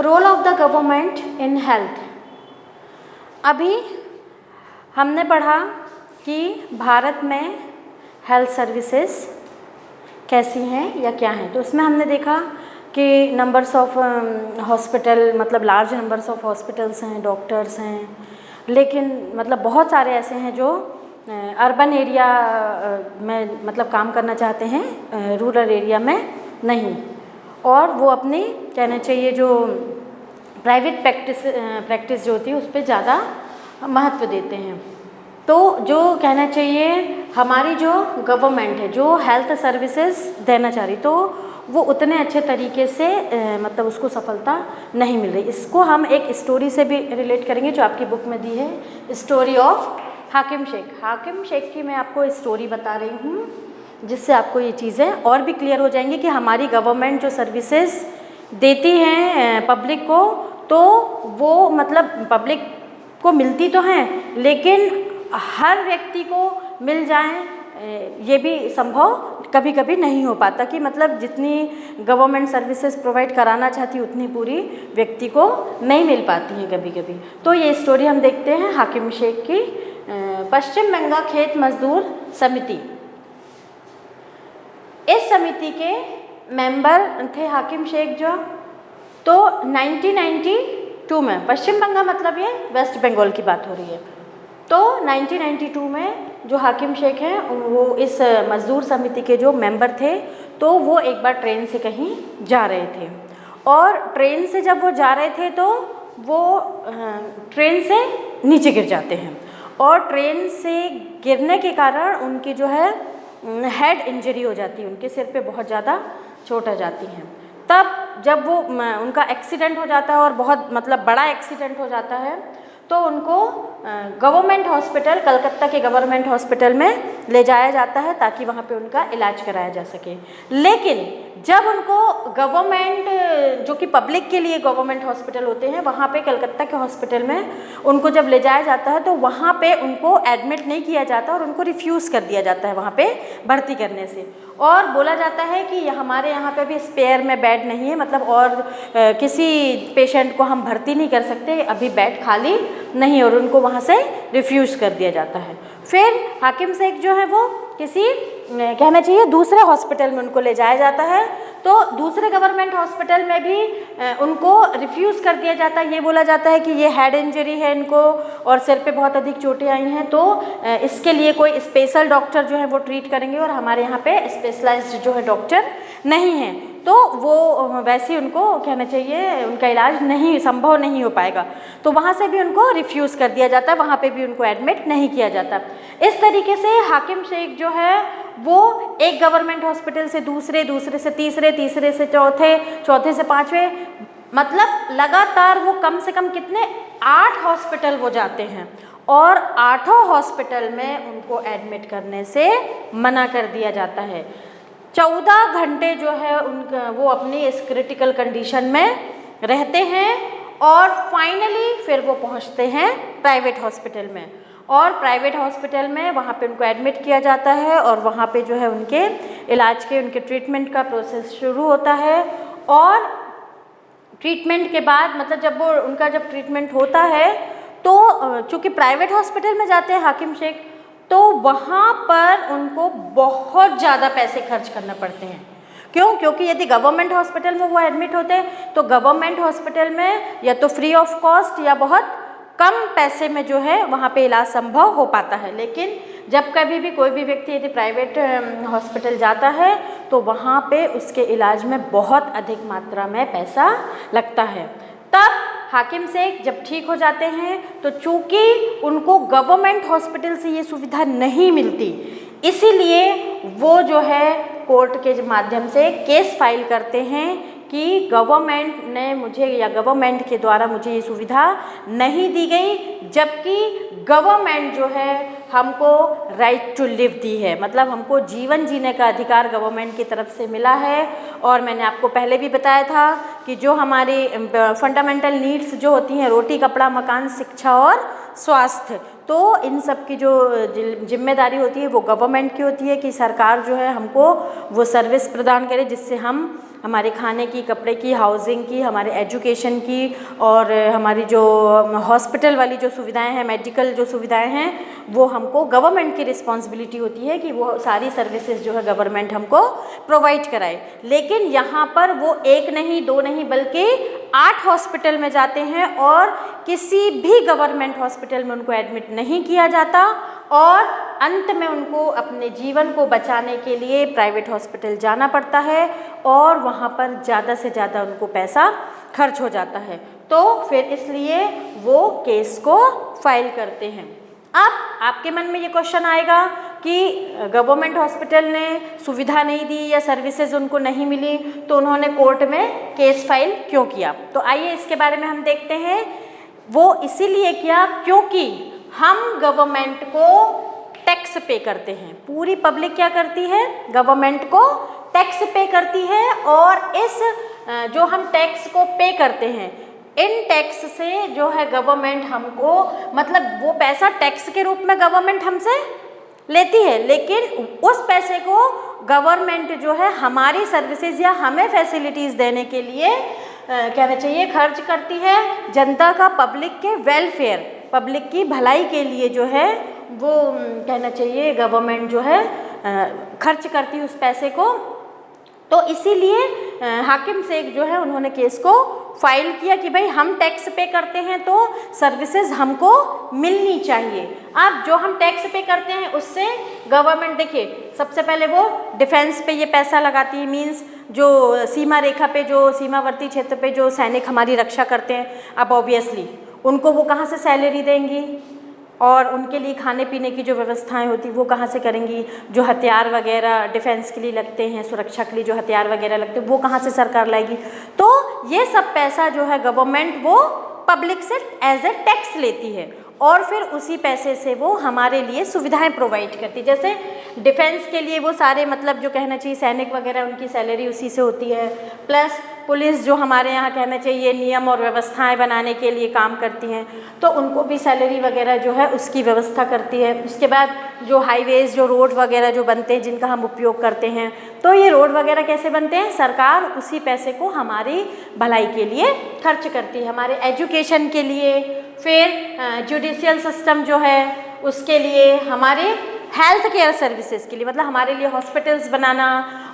Role of the government in health. अभी हमने पढ़ा कि भारत में हेल्थ सर्विसेज कैसी हैं या क्या हैं, तो उसमें हमने देखा कि नंबर्स ऑफ हॉस्पिटल, मतलब लार्ज नंबर्स ऑफ हॉस्पिटल्स हैं, डॉक्टर्स हैं, लेकिन मतलब बहुत सारे ऐसे हैं जो अर्बन एरिया में मतलब काम करना चाहते हैं, रूरल एरिया में नहीं, और वो अपनी कहना चाहिए जो प्राइवेट प्रैक्टिस जो होती है उस पर ज़्यादा महत्व देते हैं। तो जो कहना चाहिए हमारी जो गवर्नमेंट है जो हेल्थ सर्विसेज देना चाह रही, तो वो उतने अच्छे तरीके से मतलब उसको सफलता नहीं मिल रही। इसको हम एक स्टोरी से भी रिलेट करेंगे जो आपकी बुक में दी है, स्टोरी ऑफ हाकिम शेख। हाकिम शेख की मैं आपको स्टोरी बता रही हूँ जिससे आपको ये चीज़ें और भी क्लियर हो जाएंगी कि हमारी गवर्नमेंट जो सर्विसेज देती हैं पब्लिक को, तो वो मतलब पब्लिक को मिलती तो हैं, लेकिन हर व्यक्ति को मिल जाएं ये भी संभव कभी कभी नहीं हो पाता, कि मतलब जितनी गवर्नमेंट सर्विसेज प्रोवाइड कराना चाहती है उतनी पूरी व्यक्ति को नहीं मिल पाती हैं कभी कभी। तो ये स्टोरी हम देखते हैं हाकिम शेख की। पश्चिम बंगाल खेत मजदूर समिति, इस समिति के मेंबर थे हाकिम शेख जो। तो 1992 में, पश्चिम बंगाल मतलब ये वेस्ट बंगाल की बात हो रही है, तो 1992 में जो हाकिम शेख हैं वो इस मजदूर समिति के जो मेंबर थे, तो वो एक बार ट्रेन से कहीं जा रहे थे, और ट्रेन से जब वो जा रहे थे तो वो ट्रेन से नीचे गिर जाते हैं, और ट्रेन से गिरने के कारण उनकी जो है हेड इंजरी हो जाती है, उनके सिर पे बहुत ज़्यादा चोट आ जाती है। तब जब वो उनका एक्सीडेंट हो जाता है और बहुत मतलब बड़ा एक्सीडेंट हो जाता है, तो उनको गवर्नमेंट हॉस्पिटल, कलकत्ता के गवर्नमेंट हॉस्पिटल में ले जाया जाता है ताकि वहाँ पे उनका इलाज कराया जा सके। लेकिन जब उनको गवर्नमेंट, जो कि पब्लिक के लिए गवर्नमेंट हॉस्पिटल होते हैं, वहाँ पे कलकत्ता के हॉस्पिटल में उनको जब ले जाया जाता है तो वहाँ पे उनको एडमिट नहीं किया जाता और उनको रिफ्यूज़ कर दिया जाता है वहाँ पे भर्ती करने से, और बोला जाता है कि हमारे यहाँ पे भी स्पेयर में बेड नहीं है, मतलब और किसी पेशेंट को हम भर्ती नहीं कर सकते, अभी बेड खाली नहीं, और उनको वहाँ से रिफ्यूज़ कर दिया जाता है। फिर हाकिम शेख जो है वो किसी कहना चाहिए दूसरे हॉस्पिटल में उनको ले जाया जाता है, तो दूसरे गवर्नमेंट हॉस्पिटल में भी उनको रिफ्यूज़ कर दिया जाता है। ये बोला जाता है कि ये हेड इंजरी है इनको और सिर पे बहुत अधिक चोटें आई हैं, तो इसके लिए कोई स्पेशल डॉक्टर जो है वो ट्रीट करेंगे, और हमारे यहाँ पे स्पेशलाइज्ड जो है डॉक्टर नहीं है, तो वो वैसे उनको कहना चाहिए उनका इलाज नहीं संभव नहीं हो पाएगा, तो वहाँ से भी उनको रिफ्यूज़ कर दिया जाता है, वहाँ पे भी उनको एडमिट नहीं किया जाता। इस तरीके से हाकिम शेख जो है वो एक गवर्नमेंट हॉस्पिटल से दूसरे, दूसरे से तीसरे, तीसरे से चौथे, चौथे से पाँचवें, मतलब लगातार वो कम से कम कितने 8 हॉस्पिटल वो जाते हैं, और 8 हॉस्पिटल में उनको एडमिट करने से मना कर दिया जाता है। 14 घंटे जो है उनका वो अपनी इस क्रिटिकल कंडीशन में रहते हैं, और फाइनली फिर वो पहुंचते हैं प्राइवेट हॉस्पिटल में, और प्राइवेट हॉस्पिटल में वहाँ पे उनको एडमिट किया जाता है, और वहाँ पे जो है उनके इलाज के, उनके ट्रीटमेंट का प्रोसेस शुरू होता है। और ट्रीटमेंट के बाद मतलब जब वो उनका जब ट्रीटमेंट होता है, तो चूँकि प्राइवेट हॉस्पिटल में जाते हैं हाकिम शेख, तो वहाँ पर उनको बहुत ज़्यादा पैसे खर्च करना पड़ते हैं। क्यों? क्योंकि यदि गवर्नमेंट हॉस्पिटल में वो एडमिट होते हैं तो गवर्नमेंट हॉस्पिटल में या तो फ्री ऑफ कॉस्ट या बहुत कम पैसे में जो है वहाँ पे इलाज संभव हो पाता है। लेकिन जब कभी भी कोई भी व्यक्ति यदि प्राइवेट हॉस्पिटल जाता है तो वहाँ पे उसके इलाज में बहुत अधिक मात्रा में पैसा लगता है। तब हाकिम शेख जब ठीक हो जाते हैं तो चूँकि उनको गवर्नमेंट हॉस्पिटल से ये सुविधा नहीं मिलती, इसीलिए वो जो है कोर्ट के माध्यम से केस फाइल करते हैं कि गवर्नमेंट ने मुझे या गवर्नमेंट के द्वारा मुझे ये सुविधा नहीं दी गई, जबकि गवर्नमेंट जो है हमको राइट टू लिव दी है, मतलब हमको जीवन जीने का अधिकार गवर्नमेंट की तरफ से मिला है। और मैंने आपको पहले भी बताया था कि जो हमारी फंडामेंटल नीड्स जो होती हैं, रोटी, कपड़ा, मकान, शिक्षा और स्वास्थ्य, तो इन सब की जो जिम्मेदारी होती है वो गवर्नमेंट की होती है कि सरकार जो है हमको वो सर्विस प्रदान करे जिससे हम हमारे खाने की, कपड़े की, हाउसिंग की, हमारे एजुकेशन की और हमारी जो हॉस्पिटल वाली जो सुविधाएं हैं, मेडिकल जो सुविधाएं हैं, वो हमको गवर्नमेंट की रिस्पॉन्सिबिलिटी होती है कि वो सारी सर्विसेज जो है गवर्नमेंट हमको प्रोवाइड कराए। लेकिन यहाँ पर वो 1 नहीं 2 नहीं बल्कि 8 हॉस्पिटल में जाते हैं और किसी भी गवर्नमेंट हॉस्पिटल में उनको एडमिट नहीं किया जाता और अंत में उनको अपने जीवन को बचाने के लिए प्राइवेट हॉस्पिटल जाना पड़ता है और वहाँ पर ज़्यादा से ज़्यादा उनको पैसा खर्च हो जाता है। तो फिर इसलिए वो केस को फाइल करते हैं। अब आपके मन में ये क्वेश्चन आएगा कि गवर्नमेंट हॉस्पिटल ने सुविधा नहीं दी या सर्विसेज उनको नहीं मिली तो उन्होंने कोर्ट में केस फाइल क्यों किया। तो आइए इसके बारे में हम देखते हैं। वो इसीलिए किया क्योंकि हम गवर्नमेंट को टैक्स पे करते हैं। पूरी पब्लिक क्या करती है? गवर्नमेंट को टैक्स पे करती है और इस जो हम टैक्स को पे करते हैं, इन टैक्स से जो है गवर्नमेंट हमको, मतलब वो पैसा टैक्स के रूप में गवर्नमेंट हमसे लेती है, लेकिन उस पैसे को गवर्नमेंट जो है हमारी सर्विसेज या हमें फैसिलिटीज़ देने के लिए कहना चाहिए खर्च करती है। जनता का, पब्लिक के वेलफेयर, पब्लिक की भलाई के लिए जो है वो कहना चाहिए गवर्नमेंट जो है खर्च करती है उस पैसे को। तो इसीलिए हाकिम शेख जो है उन्होंने केस को फाइल किया कि भाई हम टैक्स पे करते हैं तो सर्विसेज हमको मिलनी चाहिए। अब जो हम टैक्स पे करते हैं उससे गवर्नमेंट, देखिए सबसे पहले वो डिफेंस पे ये पैसा लगाती है, मींस जो सीमा रेखा पे, जो सीमावर्ती क्षेत्र पे जो सैनिक हमारी रक्षा करते हैं, अब ऑब्वियसली उनको वो कहाँ से सैलरी देंगी और उनके लिए खाने पीने की जो व्यवस्थाएं होती वो कहाँ से करेंगी। जो हथियार वगैरह डिफेंस के लिए लगते हैं, सुरक्षा के लिए जो हथियार वगैरह लगते हैं वो कहाँ से सरकार लाएगी। तो ये सब पैसा जो है गवर्नमेंट वो पब्लिक से एज ए टैक्स लेती है और फिर उसी पैसे से वो हमारे लिए सुविधाएं प्रोवाइड करती है। जैसे डिफेंस के लिए वो सारे, मतलब जो कहना चाहिए सैनिक वगैरह, उनकी सैलरी उसी से होती है। प्लस पुलिस जो हमारे यहाँ कहना चाहिए नियम और व्यवस्थाएं बनाने के लिए काम करती हैं तो उनको भी सैलरी वगैरह जो है उसकी व्यवस्था करती है। उसके बाद जो हाईवेज़, जो रोड वगैरह जो बनते हैं जिनका हम उपयोग करते हैं, तो ये रोड वगैरह कैसे बनते हैं? सरकार उसी पैसे को हमारी भलाई के लिए खर्च करती है, हमारे एजुकेशन के लिए, फिर जुडिशियल सिस्टम जो है उसके लिए, हमारे हेल्थ केयर सर्विसेज के लिए, मतलब हमारे लिए हॉस्पिटल्स बनाना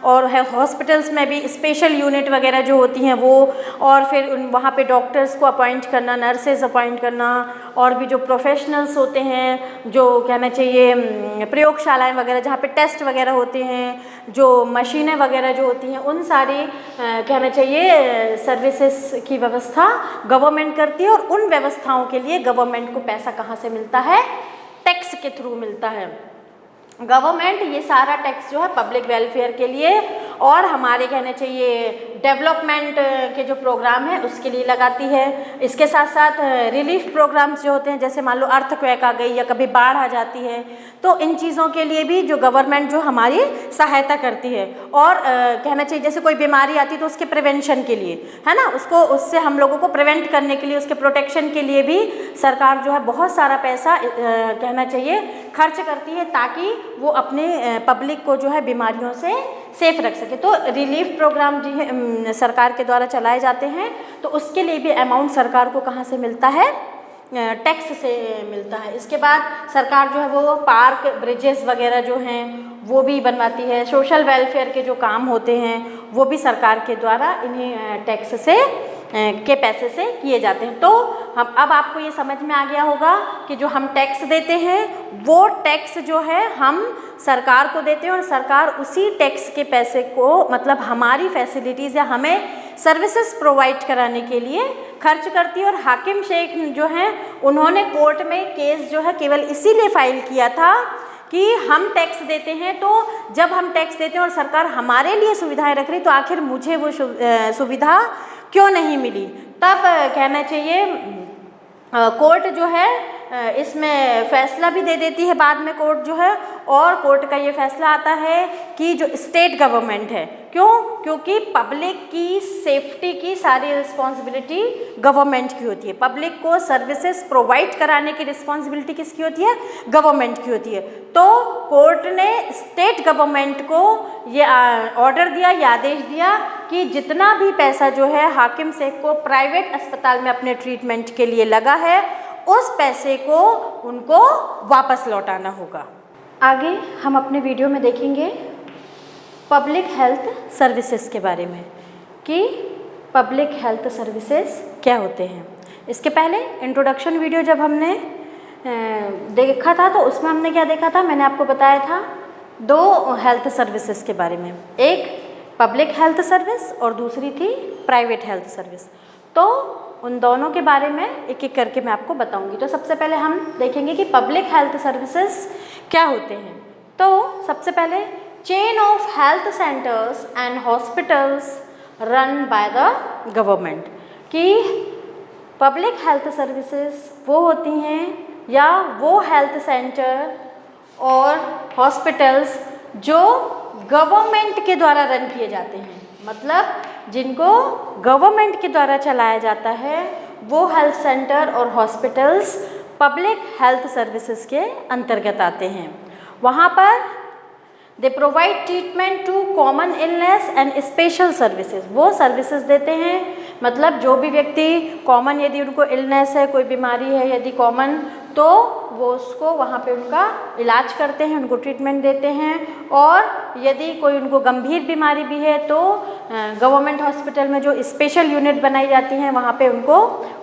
और हॉस्पिटल्स में भी स्पेशल यूनिट वगैरह जो होती हैं वो, और फिर वहाँ पे डॉक्टर्स को अपॉइंट करना, नर्सेज अपॉइंट करना, और भी जो प्रोफेशनल्स होते हैं, जो कहना चाहिए प्रयोगशालाएं वगैरह जहाँ पे टेस्ट वगैरह होते हैं, जो मशीनें वगैरह जो होती हैं, उन सारी कहना चाहिए सर्विसेज की व्यवस्था गवर्नमेंट करती है। और उन व्यवस्थाओं के लिए गवर्नमेंट को पैसा कहाँ से मिलता है? टैक्स के थ्रू मिलता है। गवर्नमेंट ये सारा टैक्स जो है पब्लिक वेलफेयर के लिए और हमारे कहना चाहिए डेवलपमेंट के जो प्रोग्राम है उसके लिए लगाती है। इसके साथ साथ रिलीफ प्रोग्राम्स जो होते हैं, जैसे मान लो अर्थक्वेक आ गई या कभी बाढ़ आ जाती है, तो इन चीज़ों के लिए भी जो गवर्नमेंट जो हमारी सहायता करती है। और कहना चाहिए जैसे कोई बीमारी आती है तो उसके प्रिवेंशन के लिए, है ना, उसको, उससे हम लोगों को प्रिवेंट करने के लिए, उसके प्रोटेक्शन के लिए भी सरकार जो है बहुत सारा पैसा कहना चाहिए खर्च करती है ताकि वो अपने पब्लिक को जो है बीमारियों से सेफ रख सके। तो रिलीफ प्रोग्राम जो है सरकार के द्वारा चलाए जाते हैं, तो उसके लिए भी अमाउंट सरकार को कहाँ से मिलता है? टैक्स से मिलता है। इसके बाद सरकार जो है वो पार्क, ब्रिजेस वगैरह जो हैं वो भी बनवाती है। सोशल वेलफेयर के जो काम होते हैं वो भी सरकार के द्वारा इन्हीं टैक्स से के पैसे से किए जाते हैं। तो हम, अब आपको ये समझ में आ गया होगा कि जो हम टैक्स देते हैं वो टैक्स जो है हम सरकार को देते हैं और सरकार उसी टैक्स के पैसे को, मतलब हमारी फैसिलिटीज़ या हमें सर्विसेज प्रोवाइड कराने के लिए खर्च करती है। और हाकिम शेख जो हैं उन्होंने कोर्ट में केस जो है केवल इसीलिए फाइल किया था कि हम टैक्स देते हैं, तो जब हम टैक्स देते हैं और सरकार हमारे लिए सुविधाएं रख रही, तो आखिर मुझे वो सुविधा क्यों नहीं मिली। तब कहना चाहिए कोर्ट जो है इसमें फैसला भी दे देती है बाद में कोर्ट जो है, और कोर्ट का ये फैसला आता है कि जो स्टेट गवर्नमेंट है, क्यों? क्योंकि पब्लिक की सेफ्टी की सारी रिस्पॉन्सिबिलिटी गवर्नमेंट की होती है। पब्लिक को सर्विसेज प्रोवाइड कराने की रिस्पॉन्सिबिलिटी किसकी होती है? गवर्नमेंट की होती है। तो कोर्ट ने स्टेट गवर्नमेंट को ये ऑर्डर दिया, ये आदेश दिया कि जितना भी पैसा जो है हाकिम शेख को प्राइवेट अस्पताल में अपने ट्रीटमेंट के लिए लगा है, उस पैसे को उनको वापस लौटाना होगा। आगे हम अपने वीडियो में देखेंगे पब्लिक हेल्थ सर्विसेज के बारे में कि पब्लिक हेल्थ सर्विसेज क्या होते हैं। इसके पहले इंट्रोडक्शन वीडियो जब हमने देखा था तो उसमें हमने क्या देखा था, मैंने आपको बताया था 2 हेल्थ सर्विसेज के बारे में, एक पब्लिक हेल्थ सर्विस और दूसरी थी प्राइवेट हेल्थ सर्विस। तो उन दोनों के बारे में एक एक करके मैं आपको बताऊंगी। तो सबसे पहले हम देखेंगे कि पब्लिक हेल्थ सर्विसेज क्या होते हैं। तो सबसे पहले chain of health centres and hospitals run by the government, कि पब्लिक हेल्थ सर्विसेज वो होती हैं या वो हेल्थ सेंटर और हॉस्पिटल्स जो गवर्नमेंट के द्वारा रन किए जाते हैं, मतलब जिनको गवर्नमेंट के द्वारा चलाया जाता है, वो हेल्थ सेंटर और हॉस्पिटल्स पब्लिक हेल्थ सर्विसेज के अंतर्गत आते हैं। वहाँ पर they provide treatment to common illness and special services, वो सर्विसेज देते हैं, मतलब जो भी व्यक्ति कॉमन, यदि उनको इलनेस है, कोई बीमारी है यदि कॉमन, तो वो उसको वहाँ पे उनका इलाज करते हैं, उनको ट्रीटमेंट देते हैं। और यदि कोई उनको गंभीर बीमारी भी है तो गवर्नमेंट हॉस्पिटल में जो स्पेशल यूनिट बनाई जाती हैं वहाँ पे उनको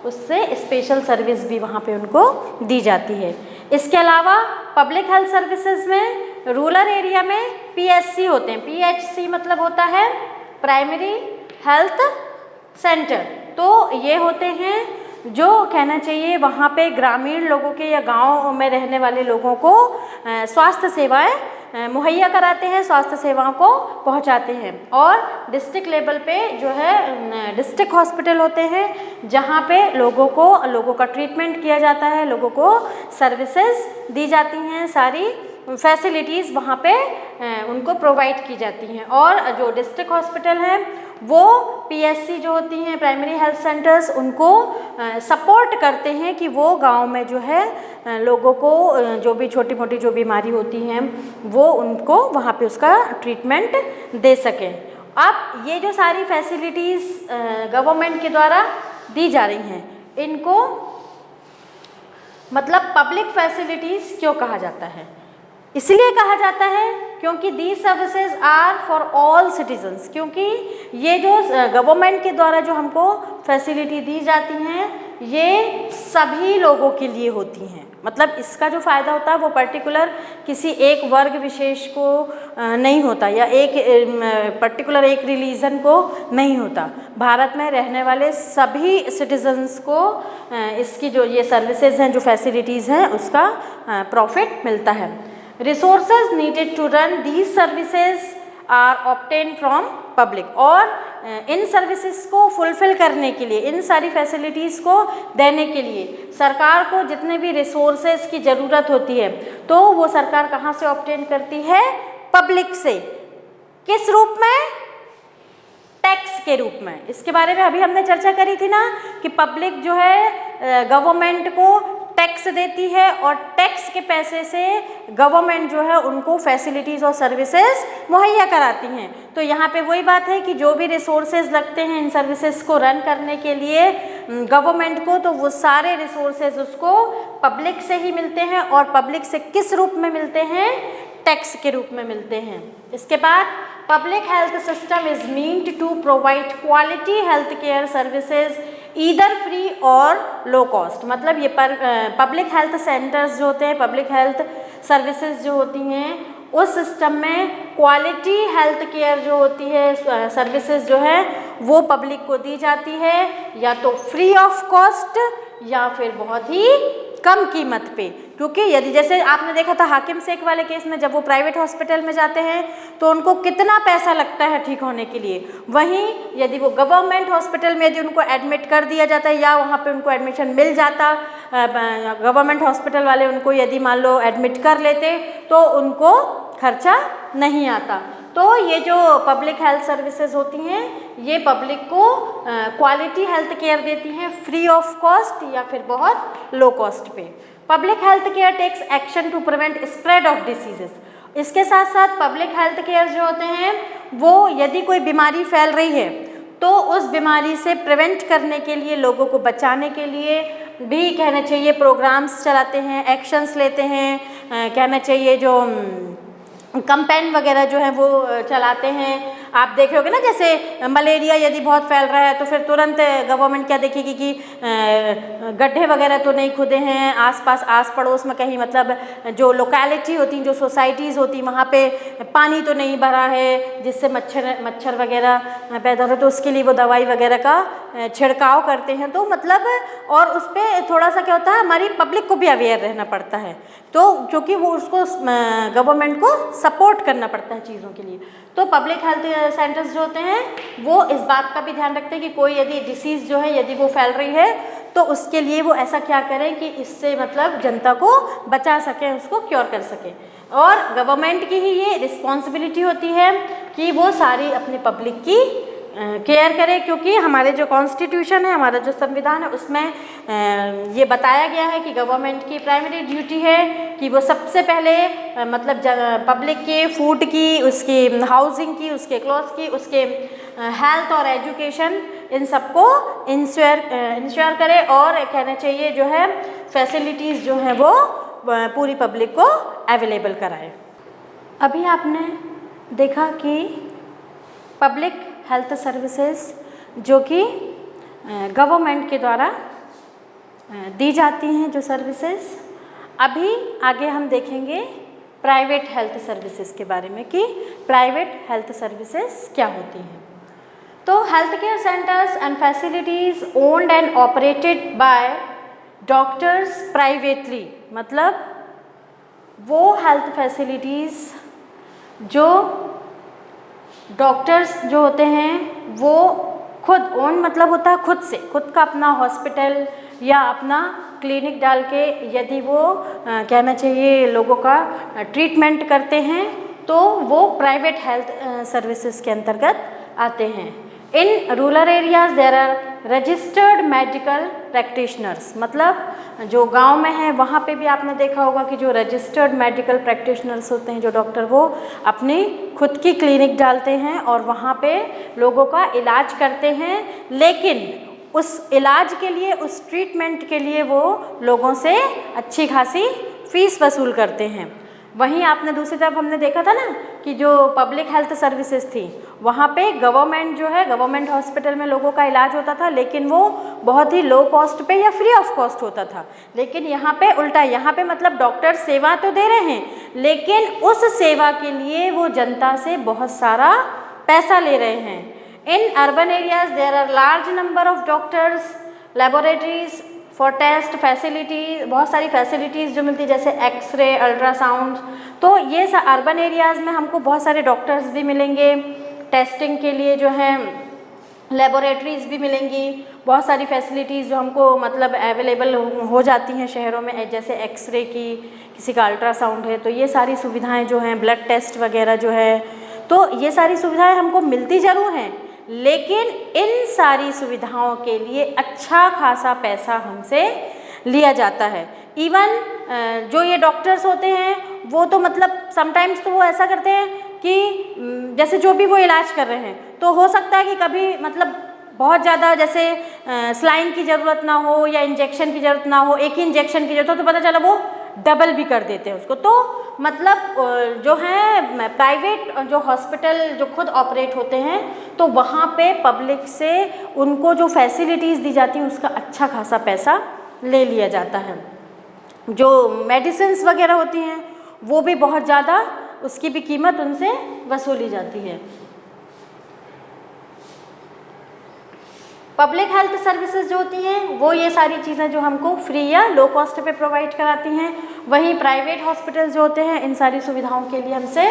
उससे स्पेशल सर्विस भी वहाँ पे उनको दी जाती है। इसके अलावा पब्लिक हेल्थ सर्विसेज में रूरल एरिया में PHC होते हैं। PHC मतलब होता है प्राइमरी हेल्थ सेंटर। तो ये होते हैं जो कहना चाहिए वहाँ पे ग्रामीण लोगों के या गाँव में रहने वाले लोगों को स्वास्थ्य सेवाएं मुहैया कराते हैं, स्वास्थ्य सेवाओं को पहुँचाते हैं। और डिस्ट्रिक्ट लेवल पे जो है डिस्ट्रिक्ट हॉस्पिटल होते हैं जहाँ पे लोगों का ट्रीटमेंट किया जाता है, लोगों को सर्विसेज दी जाती हैं, सारी फैसिलिटीज़ वहाँ पे उनको प्रोवाइड की जाती हैं। और जो डिस्ट्रिक्ट हॉस्पिटल हैं वो PHC जो होती हैं प्राइमरी हेल्थ सेंटर्स, उनको सपोर्ट करते हैं कि वो गांव में जो है लोगों को जो भी छोटी मोटी जो बीमारी होती हैं वो उनको वहाँ पे उसका ट्रीटमेंट दे सकें। अब ये जो सारी फैसिलिटीज़ गवर्नमेंट के द्वारा दी जा रही हैं, इनको मतलब पब्लिक फैसिलिटीज़ क्यों कहा जाता है? इसलिए कहा जाता है क्योंकि the services are for all citizens, क्योंकि ये जो गवर्नमेंट के द्वारा जो हमको फैसिलिटी दी जाती हैं ये सभी लोगों के लिए होती हैं। मतलब इसका जो फ़ायदा होता है वो पर्टिकुलर किसी एक वर्ग विशेष को नहीं होता या एक पर्टिकुलर एक रिलीजन को नहीं होता। भारत में रहने वाले सभी सिटीजन्स को इसकी जो ये सर्विसेज हैं, जो फैसिलिटीज़ हैं, उसका प्रॉफिट मिलता है। Resources needed to run these services are obtained from public, और इन सर्विसेज को फुलफ़िल करने के लिए, इन सारी फैसिलिटीज़ को देने के लिए सरकार को जितने भी रिसोर्सेज की ज़रूरत होती है तो वो सरकार कहाँ से ऑब्टेन करती है? पब्लिक से। किस रूप में? टैक्स के रूप में। इसके बारे में अभी हमने चर्चा करी थी ना कि पब्लिक जो है गवर्नमेंट को टैक्स देती है और टैक्स के पैसे से गवर्नमेंट जो है उनको फैसिलिटीज़ और सर्विसेज मुहैया कराती हैं। तो यहाँ पे वही बात है कि जो भी रिसोर्सेज लगते हैं इन सर्विसेज को रन करने के लिए गवर्नमेंट को, तो वो सारे रिसोर्सेज उसको पब्लिक से ही मिलते हैं। और पब्लिक से किस रूप में मिलते हैं? टैक्स के रूप में मिलते हैं। इसके बाद public health system is meant to provide quality health care services either free और लो कॉस्ट। मतलब ये पब्लिक हेल्थ सेंटर्स जो होते हैं, पब्लिक हेल्थ सर्विसेज जो होती हैं, उस सिस्टम में क्वालिटी हेल्थ केयर जो होती है, सर्विसेज जो है वो पब्लिक को दी जाती है, या तो फ्री ऑफ कॉस्ट या फिर बहुत ही कम कीमत पे। क्योंकि यदि जैसे आपने देखा था हाकिम शेख वाले केस में, जब वो प्राइवेट हॉस्पिटल में जाते हैं तो उनको कितना पैसा लगता है ठीक होने के लिए, वहीं यदि वो गवर्नमेंट हॉस्पिटल में यदि उनको एडमिट कर दिया जाता है या वहाँ पे उनको एडमिशन मिल जाता, गवर्नमेंट हॉस्पिटल वाले उनको यदि मान लो एडमिट कर लेते तो उनको खर्चा नहीं आता। तो ये जो पब्लिक हेल्थ सर्विसेज होती हैं ये पब्लिक को क्वालिटी हेल्थ केयर देती हैं फ्री ऑफ कॉस्ट या फिर बहुत लो कॉस्ट पे। Public health care takes action to prevent spread of diseases. इसके साथ साथ पब्लिक हेल्थ केयर जो होते हैं वो यदि कोई बीमारी फैल रही है तो उस बीमारी से प्रिवेंट करने के लिए, लोगों को बचाने के लिए भी कहना चाहिए प्रोग्राम्स चलाते हैं, एक्शंस लेते हैं, कहना चाहिए जो कैंपेन वगैरह जो है वो चलाते हैं। आप देख रहे होगे ना, जैसे मलेरिया यदि बहुत फैल रहा है तो फिर तुरंत गवर्नमेंट क्या देखेगी कि गड्ढे वगैरह तो नहीं खुदे हैं आसपास, आस पड़ोस में कहीं, मतलब जो लोकेलिटी होती हैं, जो सोसाइटीज़ होती हैं, वहाँ पे पानी तो नहीं भरा है जिससे मच्छर वगैरह पैदा हो, तो उसके लिए वो दवाई वगैरह का छिड़काव करते हैं। तो मतलब और उस पर थोड़ा सा क्या होता है, हमारी पब्लिक को भी अवेयर रहना पड़ता है, तो क्योंकि वो उसको गवर्नमेंट को सपोर्ट करना पड़ता है चीज़ों के लिए। तो पब्लिक हेल्थ सेंटर्स जो होते हैं वो इस बात का भी ध्यान रखते हैं कि कोई यदि डिसीज़ जो है यदि वो फैल रही है तो उसके लिए वो ऐसा क्या करें कि इससे मतलब जनता को बचा सकें, उसको क्योर कर सकें। और गवर्नमेंट की ही ये रिस्पॉन्सिबिलिटी होती है कि वो सारी अपने पब्लिक की केयर करे, क्योंकि हमारे जो कॉन्स्टिट्यूशन है, हमारा जो संविधान है, उसमें ये बताया गया है कि गवर्नमेंट की प्राइमरी ड्यूटी है कि वो सबसे पहले मतलब पब्लिक के फूड की, उसकी हाउसिंग की, उसके क्लॉथ्स की, उसके हेल्थ और एजुकेशन, इन सबको इंश्योर करे और कहना चाहिए जो है फैसिलिटीज़ जो हैं वो पूरी पब्लिक को अवेलेबल कराए। अभी आपने देखा कि पब्लिक हेल्थ सर्विसेज जो कि गवर्नमेंट के द्वारा दी जाती हैं जो सर्विसेज, अभी आगे हम देखेंगे प्राइवेट हेल्थ सर्विसेज के बारे में कि प्राइवेट हेल्थ सर्विसेज क्या होती हैं। तो health care centres and facilities owned and operated by doctors privately, मतलब वो हेल्थ फैसिलिटीज़ जो डॉक्टर्स जो होते हैं वो खुद ओन, मतलब होता है खुद से, खुद का अपना हॉस्पिटल या अपना क्लिनिक डाल के यदि वो कहना चाहिए लोगों का ट्रीटमेंट करते हैं तो वो प्राइवेट हेल्थ सर्विसेज के अंतर्गत आते हैं। In rural areas there are registered medical practitioners, मतलब जो गांव में है वहाँ पे भी आपने देखा होगा कि जो रजिस्टर्ड मेडिकल प्रैक्टिशनर्स होते हैं, जो डॉक्टर, वो अपनी खुद की क्लिनिक डालते हैं और वहाँ पे लोगों का इलाज करते हैं, लेकिन उस इलाज के लिए, उस ट्रीटमेंट के लिए वो लोगों से अच्छी खासी फीस वसूल करते हैं। वहीं आपने दूसरी तरफ हमने देखा था ना कि जो पब्लिक हेल्थ सर्विसेज थी वहाँ पे गवर्नमेंट जो है, गवर्नमेंट हॉस्पिटल में लोगों का इलाज होता था, लेकिन वो बहुत ही लो कॉस्ट पे या फ्री ऑफ कॉस्ट होता था। लेकिन यहाँ पे उल्टा, यहाँ पे मतलब डॉक्टर सेवा तो दे रहे हैं लेकिन उस सेवा के लिए वो जनता से बहुत सारा पैसा ले रहे हैं। In urban areas there are large number of doctors, laboratories for test facility, बहुत सारी फैसिलिटीज़ जो मिलती है जैसे एक्सरे, अल्ट्रासाउंड। तो ये अर्बन एरियाज़ में हमको बहुत सारे डॉक्टर्स भी मिलेंगे, टेस्टिंग के लिए जो है लेबोरेटरीज़ भी मिलेंगी, बहुत सारी फैसिलिटीज़ जो हमको मतलब अवेलेबल हो जाती हैं शहरों में, जैसे एक्सरे की, किसी का अल्ट्रासाउंड है, तो ये सारी सुविधाएँ जो हैं, ब्लड टेस्ट वगैरह जो है, तो ये सारी सुविधाएँ हमको मिलती ज़रूर हैं, लेकिन इन सारी सुविधाओं के लिए अच्छा खासा पैसा हमसे लिया जाता है। इवन जो ये डॉक्टर्स होते हैं वो तो मतलब समटाइम्स तो वो ऐसा करते हैं कि जैसे जो भी वो इलाज कर रहे हैं तो हो सकता है कि कभी मतलब बहुत ज़्यादा जैसे सलाइन की ज़रूरत ना हो या इंजेक्शन की ज़रूरत ना हो, एक ही इंजेक्शन की ज़रूरत हो तो पता चला वो डबल भी कर देते हैं उसको। तो मतलब जो है प्राइवेट जो हॉस्पिटल जो खुद ऑपरेट होते हैं तो वहाँ पे पब्लिक से उनको जो फैसिलिटीज़ दी जाती हैं उसका अच्छा खासा पैसा ले लिया जाता है। जो मेडिसिन्स वगैरह होती हैं वो भी बहुत ज़्यादा, उसकी भी कीमत उनसे वसूली जाती है। पब्लिक हेल्थ सर्विसेज जो होती हैं वो ये सारी चीज़ें जो हमको फ्री या लो कॉस्ट पे प्रोवाइड कराती हैं। वहीं प्राइवेट हॉस्पिटल जो होते हैं इन सारी सुविधाओं के लिए हमसे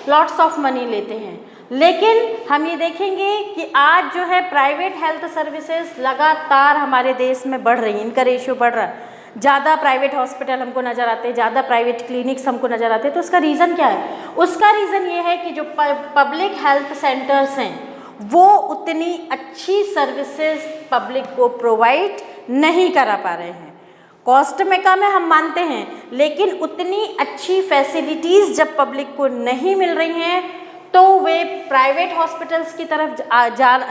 लॉट्स ऑफ मनी लेते हैं। लेकिन हम ये देखेंगे कि आज जो है प्राइवेट हेल्थ सर्विसेज लगातार हमारे देश में बढ़ रही हैं, इनका रेशियो बढ़ रहा है। ज़्यादा प्राइवेट हॉस्पिटल हमको नज़र आते हैं, ज़्यादा प्राइवेट क्लिनिक्स हमको नज़र आते हैं। तो उसका रीज़न क्या है? उसका रीज़न ये है कि जो पब्लिक हेल्थ सेंटर्स हैं वो उतनी अच्छी सर्विसेज पब्लिक को प्रोवाइड नहीं करा पा रहे हैं। कॉस्ट में कम है हम मानते हैं, लेकिन उतनी अच्छी फैसिलिटीज़ जब पब्लिक को नहीं मिल रही हैं तो वे प्राइवेट हॉस्पिटल्स की तरफ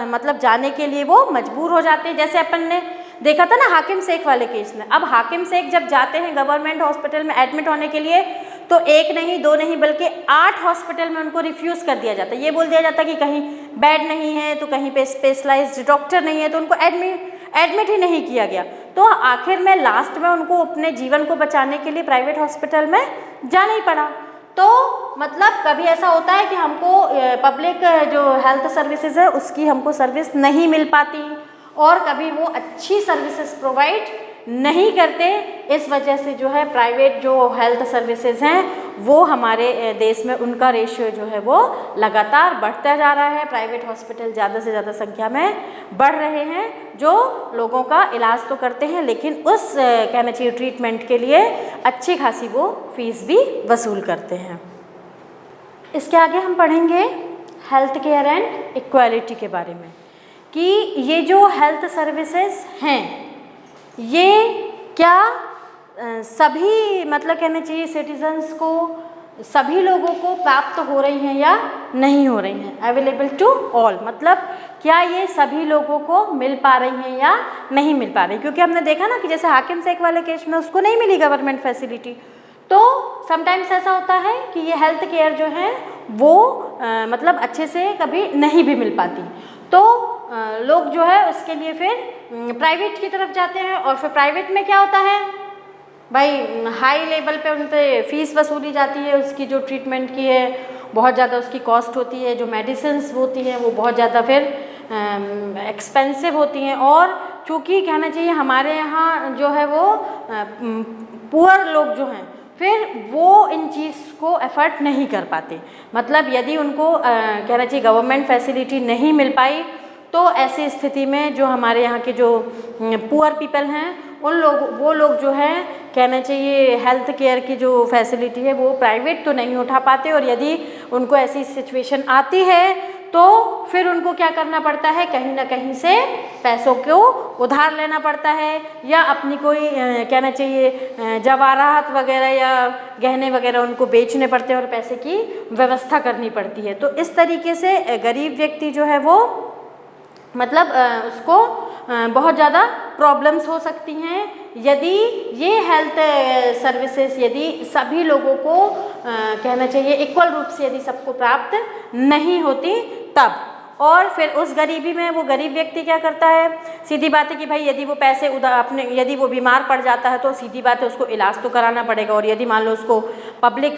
मतलब जाने के लिए वो मजबूर हो जाते हैं। जैसे अपन ने देखा था ना हाकिम शेख वाले केस में। अब हाकिम शेख जब जाते हैं गवर्नमेंट हॉस्पिटल में एडमिट होने के लिए, तो 1 नहीं 2 नहीं बल्कि 8 हॉस्पिटल में उनको रिफ्यूज़ कर दिया जाता है। ये बोल दिया जाता है कि कहीं बेड नहीं है, तो कहीं पे स्पेशलाइज्ड डॉक्टर नहीं है, तो उनको एडमिट ही नहीं किया गया। तो आखिर में लास्ट में उनको अपने जीवन को बचाने के लिए प्राइवेट हॉस्पिटल में जाना ही पड़ा। तो मतलब कभी ऐसा होता है कि हमको पब्लिक जो हेल्थ सर्विसेज है उसकी हमको सर्विस नहीं मिल पाती, और कभी वो अच्छी सर्विसेज प्रोवाइड नहीं करते। इस वजह से जो है प्राइवेट जो हेल्थ सर्विसेज हैं वो हमारे देश में उनका रेशियो जो है वो लगातार बढ़ता जा रहा है। प्राइवेट हॉस्पिटल ज़्यादा से ज़्यादा संख्या में बढ़ रहे हैं, जो लोगों का इलाज तो करते हैं लेकिन उस कहना चाहिए ट्रीटमेंट के लिए अच्छी खासी वो फीस भी वसूल करते हैं। इसके आगे हम पढ़ेंगे हेल्थ केयर एंड इक्वालिटी के बारे में, कि ये जो हेल्थ सर्विसेज हैं ये क्या सभी मतलब कहना चाहिए सिटीजन्स को, सभी लोगों को प्राप्त हो रही हैं या नहीं हो रही हैं। अवेलेबल टू ऑल मतलब क्या ये सभी लोगों को मिल पा रही हैं या नहीं मिल पा रही, क्योंकि हमने देखा ना कि जैसे हाकिम शेख वाले केस में उसको नहीं मिली गवर्नमेंट फैसिलिटी। तो समटाइम्स ऐसा होता है कि ये हेल्थ केयर जो है वो मतलब अच्छे से कभी नहीं भी मिल पाती। तो लोग जो है उसके लिए फिर प्राइवेट की तरफ जाते हैं, और फिर प्राइवेट में क्या होता है भाई हाई लेवल पे उन पे फीस वसूली जाती है, उसकी जो ट्रीटमेंट की है बहुत ज़्यादा उसकी कॉस्ट होती है, जो मेडिसिन्स होती हैं वो बहुत ज़्यादा फिर एक्सपेंसिव होती हैं। और चूँकि कहना चाहिए हमारे यहाँ जो है वो पुअर लोग जो हैं फिर वो इन चीज़ को एफर्ट नहीं कर पाते। मतलब यदि उनको कहना चाहिए गवर्नमेंट फैसिलिटी नहीं मिल पाई, तो ऐसी स्थिति में जो हमारे यहाँ के जो पुअर पीपल हैं वो लोग जो हैं कहना चाहिए हेल्थ केयर की जो फैसिलिटी है वो प्राइवेट तो नहीं उठा पाते, और यदि उनको ऐसी सिचुएशन आती है तो फिर उनको क्या करना पड़ता है, कहीं ना कहीं से पैसों को उधार लेना पड़ता है, या अपनी कोई कहना चाहिए जवाहरात वगैरह या गहने वगैरह उनको बेचने पड़ते हैं और पैसे की व्यवस्था करनी पड़ती है। तो इस तरीके से गरीब व्यक्ति जो है वो मतलब उसको बहुत ज़्यादा प्रॉब्लम्स हो सकती हैं यदि ये हेल्थ सर्विसेज यदि सभी लोगों को कहना चाहिए इक्वल रूप से यदि सबको प्राप्त नहीं होती तब। और फिर उस गरीबी में वो गरीब व्यक्ति क्या करता है, सीधी बात है कि भाई यदि वो पैसे अपने यदि वो बीमार पड़ जाता है तो सीधी बात है उसको इलाज तो कराना पड़ेगा, और यदि मान लो उसको पब्लिक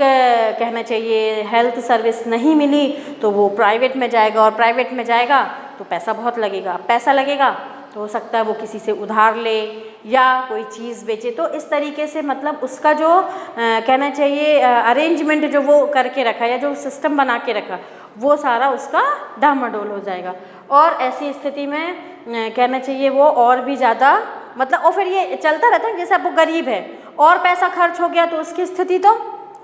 कहना चाहिए हेल्थ सर्विस नहीं मिली तो वो प्राइवेट में जाएगा, और प्राइवेट में जाएगा तो पैसा बहुत लगेगा। पैसा लगेगा तो हो सकता है वो किसी से उधार ले या कोई चीज़ बेचे। तो इस तरीके से मतलब उसका जो कहना चाहिए अरेंजमेंट जो वो करके रखा या जो सिस्टम बना के रखा वो सारा उसका डामाडोल हो जाएगा। और ऐसी स्थिति में कहना चाहिए वो और भी ज़्यादा मतलब और फिर ये चलता रहता है। जैसे अब वो गरीब है और पैसा खर्च हो गया तो उसकी स्थिति तो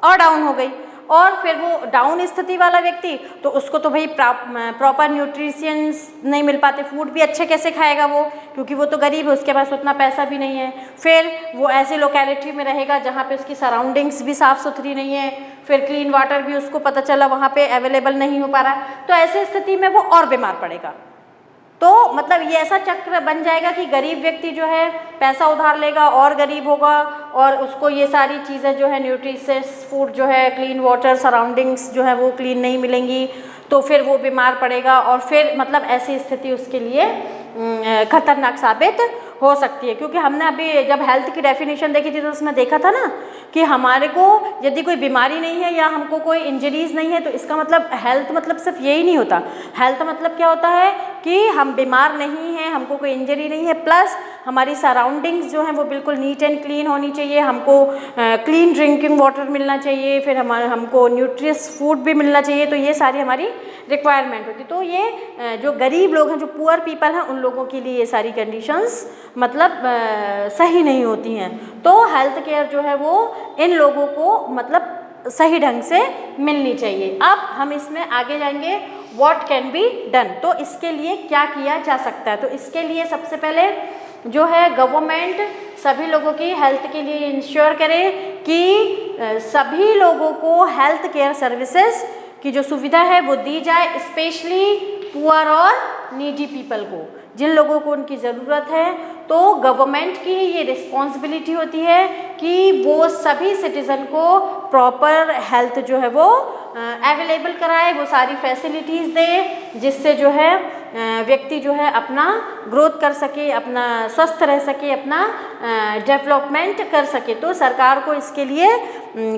और डाउन हो गई, और फिर वो डाउन स्थिति वाला व्यक्ति तो उसको तो भाई प्रॉपर न्यूट्रिशंस नहीं मिल पाते, फूड भी अच्छे कैसे खाएगा वो, क्योंकि वो तो गरीब है, उसके पास उतना पैसा भी नहीं है। फिर वो ऐसे लोकेलिटी में रहेगा जहाँ पे उसकी सराउंडिंग्स भी साफ़ सुथरी नहीं है, फिर क्लीन वाटर भी उसको पता चला वहाँ पे अवेलेबल नहीं हो पा रहा, तो ऐसी स्थिति में वो और बीमार पड़ेगा। तो मतलब ये ऐसा चक्र बन जाएगा कि गरीब व्यक्ति जो है पैसा उधार लेगा और गरीब होगा, और उसको ये सारी चीज़ें जो है न्यूट्रिशियस फूड जो है, क्लीन वाटर, सराउंडिंग्स जो है वो क्लीन नहीं मिलेंगी, तो फिर वो बीमार पड़ेगा, और फिर मतलब ऐसी स्थिति उसके लिए खतरनाक साबित हो सकती है। क्योंकि हमने अभी जब हेल्थ की डेफिनेशन देखी थी तो उसमें देखा था ना कि हमारे को यदि कोई बीमारी नहीं है या हमको कोई इंजरीज नहीं है तो इसका मतलब हेल्थ मतलब सिर्फ यही नहीं होता। हेल्थ मतलब क्या होता है कि हम बीमार नहीं हैं, हमको कोई इंजरी नहीं है, प्लस हमारी सराउंडिंग्स जो हैं वो बिल्कुल नीट एंड क्लीन होनी चाहिए, हमको क्लीन ड्रिंकिंग वाटर मिलना चाहिए, फिर हमको न्यूट्रियस फूड भी मिलना चाहिए। तो ये सारी हमारी रिक्वायरमेंट होती। तो ये जो गरीब लोग हैं, जो पुअर पीपल हैं, उन लोगों के लिए ये सारी कंडीशंस मतलब सही नहीं होती हैं। तो हेल्थ केयर जो है वो इन लोगों को मतलब सही ढंग से मिलनी चाहिए। अब हम इसमें आगे जाएंगे व्हाट कैन बी डन, तो इसके लिए क्या किया जा सकता है। तो इसके लिए सबसे पहले जो है गवर्नमेंट सभी लोगों की हेल्थ के लिए इंश्योर करे कि सभी लोगों को हेल्थ केयर सर्विसेज की जो सुविधा है वो दी जाए, स्पेशली पुअर और नीडी पीपल को, जिन लोगों को उनकी ज़रूरत है। तो गवर्नमेंट की ये रिस्पॉन्सिबिलिटी होती है कि वो सभी सिटीज़न को प्रॉपर हेल्थ जो है वो अवेलेबल कराए, वो सारी फैसिलिटीज़ दे, जिससे जो है व्यक्ति जो है अपना ग्रोथ कर सके, अपना स्वस्थ रह सके, अपना डेवलपमेंट कर सके। तो सरकार को इसके लिए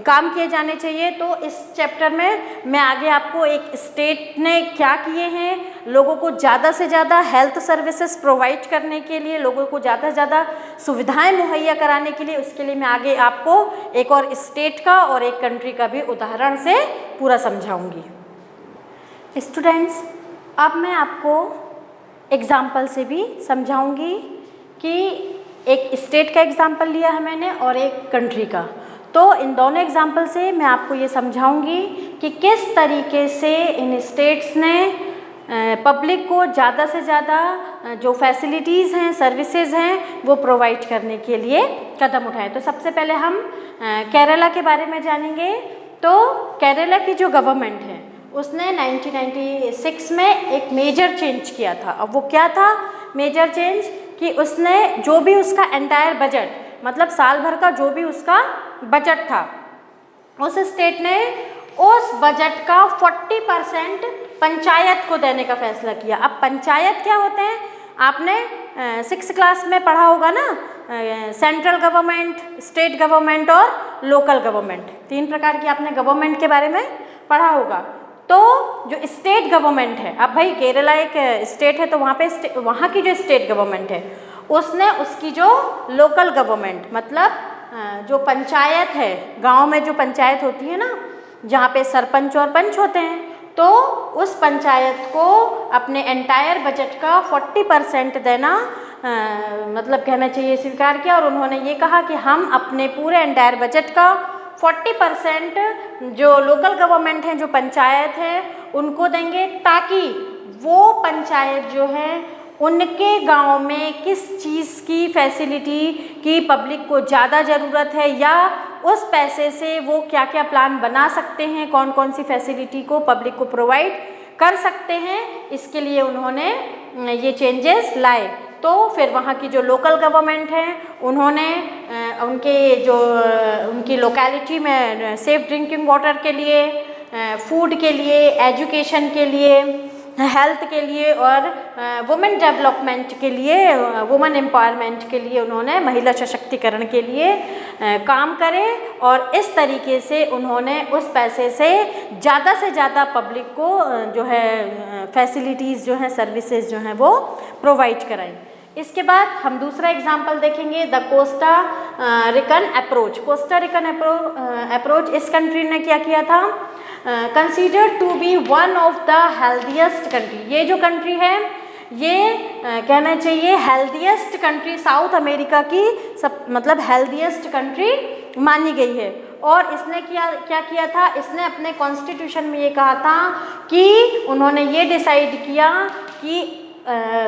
काम किए जाने चाहिए। तो इस चैप्टर में मैं आगे आपको एक स्टेट ने क्या किए हैं लोगों को ज़्यादा से ज़्यादा हेल्थ सर्विसेज प्रोवाइड करने के लिए, लोगों को ज़्यादा से ज़्यादा सुविधाएं मुहैया कराने के लिए, उसके लिए मैं आगे आपको एक और स्टेट का और एक कंट्री का भी उदाहरण से पूरा समझाऊंगी। स्टूडेंट्स, अब मैं आपको एग्जाम्पल से भी समझाऊंगी कि एक स्टेट का एग्जाम्पल लिया है मैंने और एक कंट्री का। तो इन दोनों एग्जाम्पल से मैं आपको ये समझाऊंगी कि किस तरीके से इन स्टेट्स ने पब्लिक को ज़्यादा से ज़्यादा जो फैसिलिटीज़ हैं, सर्विसेज हैं, वो प्रोवाइड करने के लिए कदम उठाए। तो सबसे पहले हम केरला के बारे में जानेंगे। तो केरला की जो गवर्नमेंट है उसने 1996 में एक मेजर चेंज किया था। अब वो क्या था मेजर चेंज, कि उसने जो भी उसका एंटायर बजट, मतलब साल भर का जो भी उसका बजट था, उस स्टेट ने उस बजट का 40% पंचायत को देने का फैसला किया। अब पंचायत क्या होते हैं, आपने 6th क्लास में पढ़ा होगा ना, सेंट्रल गवर्नमेंट, स्टेट गवर्नमेंट और लोकल गवर्नमेंट, 3 प्रकार की आपने गवर्नमेंट के बारे में पढ़ा होगा। तो जो स्टेट गवर्नमेंट है, अब भाई केरला एक स्टेट है तो वहाँ पे वहाँ की जो स्टेट गवर्नमेंट है उसने उसकी जो लोकल गवर्नमेंट, मतलब जो पंचायत है, गांव में जो पंचायत होती है ना, जहाँ पे सरपंच और पंच होते हैं, तो उस पंचायत को अपने एंटायर बजट का 40% देना मतलब कहना चाहिए स्वीकार किया। और उन्होंने ये कहा कि हम अपने पूरे एंटायर बजट का 40% जो लोकल गवर्नमेंट हैं, जो पंचायत है, उनको देंगे, ताकि वो पंचायत जो है उनके गांव में किस चीज़ की फैसिलिटी की पब्लिक को ज़्यादा ज़रूरत है, या उस पैसे से वो क्या क्या प्लान बना सकते हैं, कौन कौन सी फैसिलिटी को पब्लिक को प्रोवाइड कर सकते हैं, इसके लिए उन्होंने ये चेंजेस लाए। तो फिर वहाँ की जो लोकल गवर्नमेंट है उन्होंने उनके जो उनकी लोकेलिटी में सेफ ड्रिंकिंग वाटर के लिए, फूड के लिए, एजुकेशन के लिए, हेल्थ के लिए और वुमेन डेवलपमेंट के लिए, वुमेन एम्पावरमेंट के लिए उन्होंने महिला सशक्तिकरण के लिए काम करे। और इस तरीके से उन्होंने उस पैसे से ज़्यादा पब्लिक को जो है फैसिलिटीज़ जो हैं, सर्विसेज जो हैं वो प्रोवाइड कराएं। इसके बाद हम दूसरा एग्जाम्पल देखेंगे, the Costa Rican approach. Costa Rican approach इस कंट्री ने क्या किया था, considered to be one of the healthiest country. ये जो कंट्री है ये कहना चाहिए हेल्दीएस्ट कंट्री, साउथ अमेरिका की मतलब हेल्दीएस्ट कंट्री मानी गई है। और इसने क्या किया था, इसने अपने कॉन्स्टिट्यूशन में ये कहा था कि उन्होंने ये डिसाइड किया कि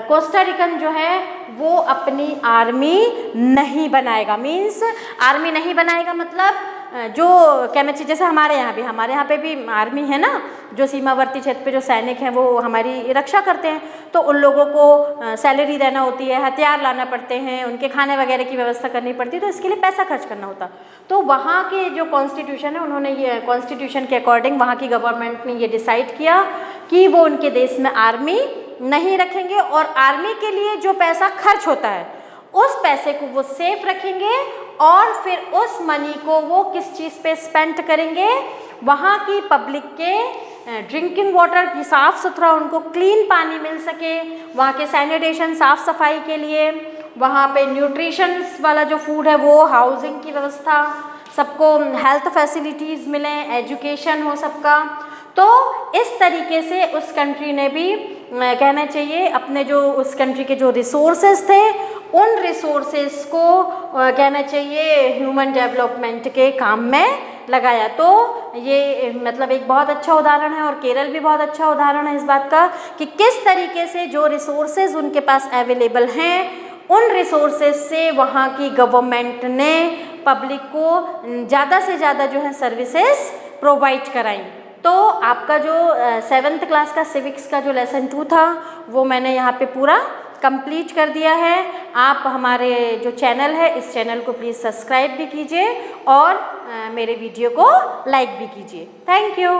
कोस्टा रिकन जो है वो अपनी आर्मी नहीं बनाएगा। मीन्स आर्मी नहीं बनाएगा मतलब जो कहना चाहिए, जैसे हमारे यहाँ पे भी आर्मी है ना, जो सीमावर्ती क्षेत्र पे जो सैनिक हैं वो हमारी रक्षा करते हैं, तो उन लोगों को सैलरी देना होती है, हथियार लाना पड़ते हैं, उनके खाने वगैरह की व्यवस्था करनी पड़ती है, तो इसके लिए पैसा खर्च करना होता। तो वहाँ के जो कॉन्स्टिट्यूशन है, उन्होंने ये कॉन्स्टिट्यूशन के अकॉर्डिंग वहाँ की गवर्नमेंट ने ये डिसाइड किया कि वो उनके देश में आर्मी नहीं रखेंगे, और आर्मी के लिए जो पैसा खर्च होता है उस पैसे को वो सेफ रखेंगे, और फिर उस मनी को वो किस चीज़ पे स्पेंड करेंगे, वहाँ की पब्लिक के ड्रिंकिंग वाटर की साफ़ सुथरा, उनको क्लीन पानी मिल सके, वहाँ के सैनिटेशन साफ़ सफाई के लिए, वहाँ पे न्यूट्रिशंस वाला जो फूड है वो, हाउसिंग की व्यवस्था, सबको हेल्थ फैसिलिटीज़ मिलें, एजुकेशन हो सबका। तो इस तरीके से उस कंट्री ने भी कहना चाहिए अपने जो उस कंट्री के जो रिसोर्सेज थे उन रिसोर्सेज को कहना चाहिए ह्यूमन डेवलपमेंट के काम में लगाया। तो ये मतलब एक बहुत अच्छा उदाहरण है, और केरल भी बहुत अच्छा उदाहरण है इस बात का कि किस तरीके से जो रिसोर्सेज उनके पास अवेलेबल हैं उन रिसोर्सेज से वहाँ की गवर्नमेंट ने पब्लिक को ज़्यादा से ज़्यादा जो है सर्विसेज प्रोवाइड कराई। तो आपका जो 7th क्लास का सिविक्स का जो लेसन 2 था वो मैंने यहाँ पे पूरा कंप्लीट कर दिया है। आप हमारे जो चैनल है इस चैनल को प्लीज़ सब्सक्राइब भी कीजिए और मेरे वीडियो को लाइक भी कीजिए। Thank you.